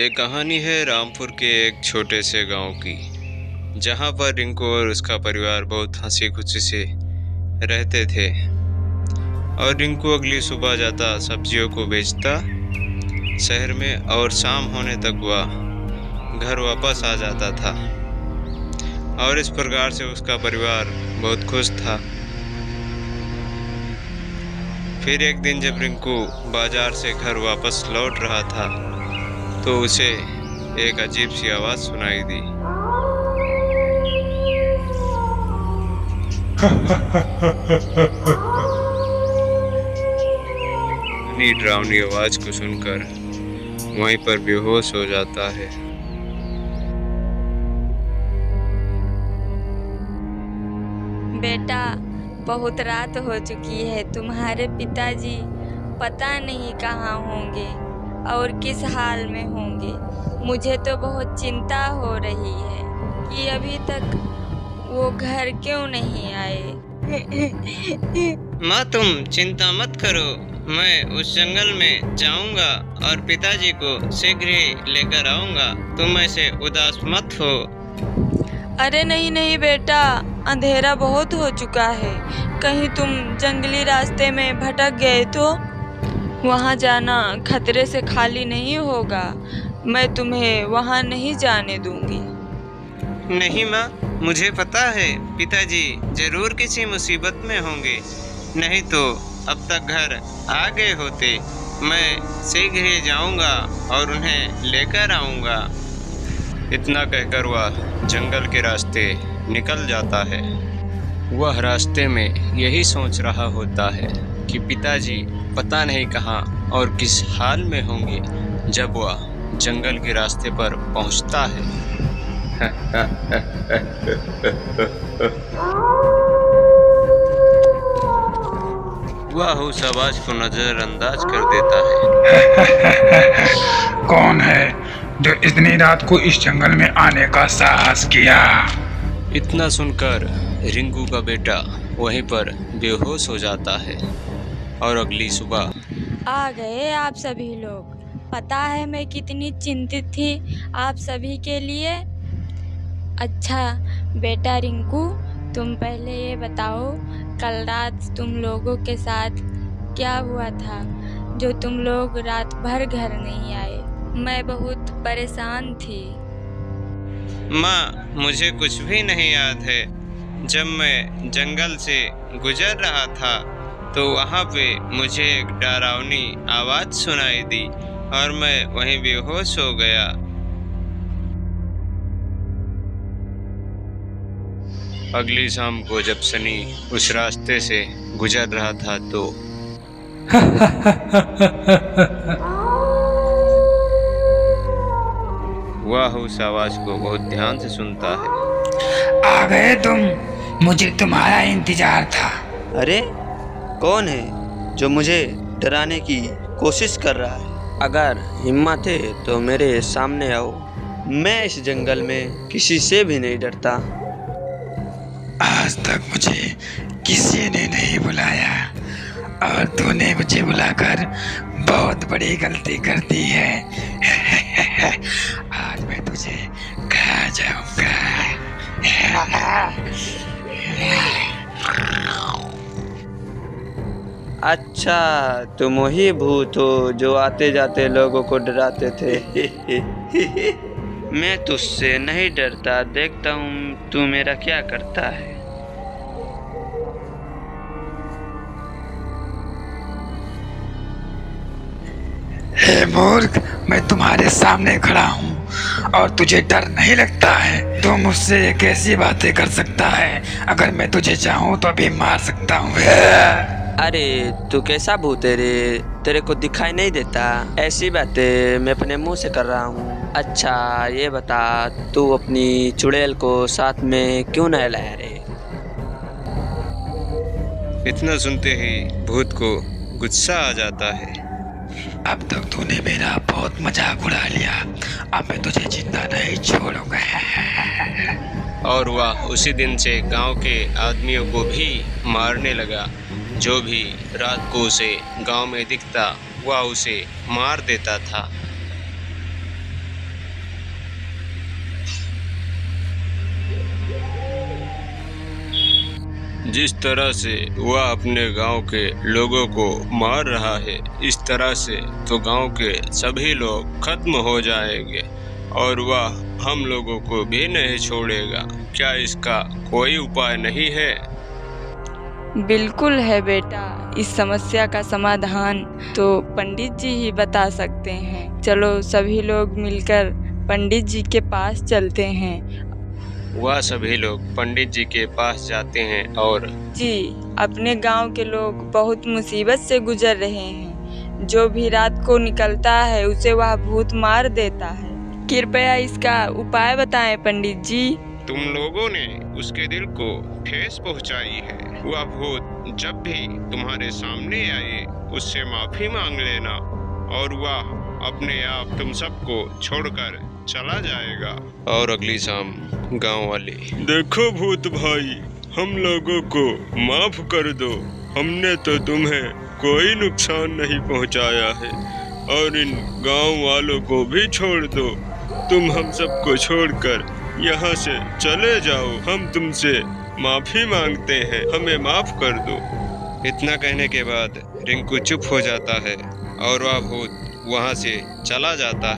ये कहानी है रामपुर के एक छोटे से गांव की, जहां पर रिंकू और उसका परिवार बहुत हंसी खुशी से रहते थे। और रिंकू अगली सुबह जाता सब्जियों को बेचता शहर में, और शाम होने तक वह घर वापस आ जाता था। और इस प्रकार से उसका परिवार बहुत खुश था। फिर एक दिन जब रिंकू बाजार से घर वापस लौट रहा था तो उसे एक अजीब सी आवाज सुनाई दी। अपनी डरावनी आवाज को सुनकर वहीं पर बेहोश हो जाता है। बेटा, बहुत रात हो चुकी है। तुम्हारे पिताजी पता नहीं कहाँ होंगे और किस हाल में होंगे। मुझे तो बहुत चिंता हो रही है कि अभी तक वो घर क्यों नहीं आए। माँ, तुम चिंता मत करो, मैं उस जंगल में जाऊंगा और पिताजी को शीघ्र ही लेकर आऊंगा। तुम ऐसे उदास मत हो। अरे नहीं नहीं बेटा, अंधेरा बहुत हो चुका है। कहीं तुम जंगली रास्ते में भटक गए तो वहाँ जाना खतरे से खाली नहीं होगा। मैं तुम्हें वहाँ नहीं जाने दूंगी। नहीं माँ, मुझे पता है पिताजी जरूर किसी मुसीबत में होंगे, नहीं तो अब तक घर आ गए होते। मैं शीघ्र ही जाऊंगा और उन्हें लेकर आऊंगा। इतना कहकर वह जंगल के रास्ते निकल जाता है। वह रास्ते में यही सोच रहा होता है कि पिताजी पता नहीं कहाँ और किस हाल में होंगे। जब वह जंगल के रास्ते पर पहुंचता है वह उस आवाज को नजरअंदाज कर देता है। कौन है जो इतनी रात को इस जंगल में आने का साहस किया? इतना सुनकर रिंकू का बेटा वहीं पर बेहोश हो जाता है। और अगली सुबह आ गए आप सभी लोग। पता है मैं कितनी चिंतित थी आप सभी के लिए। अच्छा बेटा रिंकू, तुम पहले ये बताओ, कल रात तुम लोगों के साथ क्या हुआ था जो तुम लोग रात भर घर नहीं आए? मैं बहुत परेशान थी। माँ, मुझे कुछ भी नहीं याद है। जब मैं जंगल से गुजर रहा था तो वहाँ पे मुझे एक डरावनी आवाज़ सुनाई दी और मैं वहीं बेहोश हो गया। अगली शाम को जब सनी उस रास्ते से गुजर रहा था तो वह उस आवाज को बहुत ध्यान से सुनता है। आ गए तुम, मुझे तुम्हारा इंतजार था। अरे कौन है जो मुझे डराने की कोशिश कर रहा है? अगर हिम्मत है तो मेरे सामने आओ। मैं इस जंगल में किसी से भी नहीं डरता। आज तक मुझे किसी ने नहीं बुलाया और तूने मुझे बुलाकर बहुत बड़ी गलती कर दी है। आज मैं तुझे खा जाऊंगा। अच्छा, तुम वही भूत हो जो आते जाते लोगों को डराते थे। मैं तुझसे नहीं डरता, देखता हूँ तू मेरा क्या करता है। हे मूर्ख, मैं तुम्हारे सामने खड़ा हूँ और तुझे डर नहीं लगता है? तू मुझसे ये कैसी बातें कर सकता है? अगर मैं तुझे चाहूँ तो अभी मार सकता हूँ। अरे तू कैसा भूत है रे? तेरे को दिखाई नहीं देता? ऐसी बातें मैं अपने मुंह से कर रहा हूँ। अच्छा ये बता, तू अपनी चुड़ैल को साथ में क्यों नहीं लाया रे? इतना सुनते ही भूत को गुस्सा आ जाता है। अब तक तूने मेरा बहुत मजाक उड़ा लिया, अब मैं तुझे जिंदा नहीं छोड़ूंगा। और वह उसी दिन से गांव के आदमियों को भी मारने लगा। जो भी रात को उसे गांव में दिखता वह उसे मार देता था। जिस तरह से वह अपने गांव के लोगों को मार रहा है, इस तरह से तो गांव के सभी लोग खत्म हो जाएंगे और वह हम लोगों को भी नहीं छोड़ेगा। क्या इसका कोई उपाय नहीं है? बिल्कुल है बेटा, इस समस्या का समाधान तो पंडित जी ही बता सकते हैं। चलो सभी लोग मिलकर पंडित जी के पास चलते हैं। वह सभी लोग पंडित जी के पास जाते हैं और जी, अपने गांव के लोग बहुत मुसीबत से गुजर रहे हैं। जो भी रात को निकलता है उसे वह भूत मार देता है। कृपया इसका उपाय बताएं पंडित जी। तुम लोगों ने उसके दिल को ठेस पहुंचाई है। वह भूत जब भी तुम्हारे सामने आए उससे माफी मांग लेना और वह अपने आप तुम सबको छोड़कर चला जाएगा। और अगली शाम गांव वाले, देखो भूत भाई, हम लोगों को माफ कर दो, हमने तो तुम्हें कोई नुकसान नहीं पहुंचाया है और इन गांव वालों को भी छोड़ दो। तुम हम सबको छोड़कर यहाँ से चले जाओ, हम तुमसे माफी मांगते हैं, हमें माफ कर दो। इतना कहने के बाद रिंकू चुप हो जाता है और वह भूत वहाँ से चला जाता है।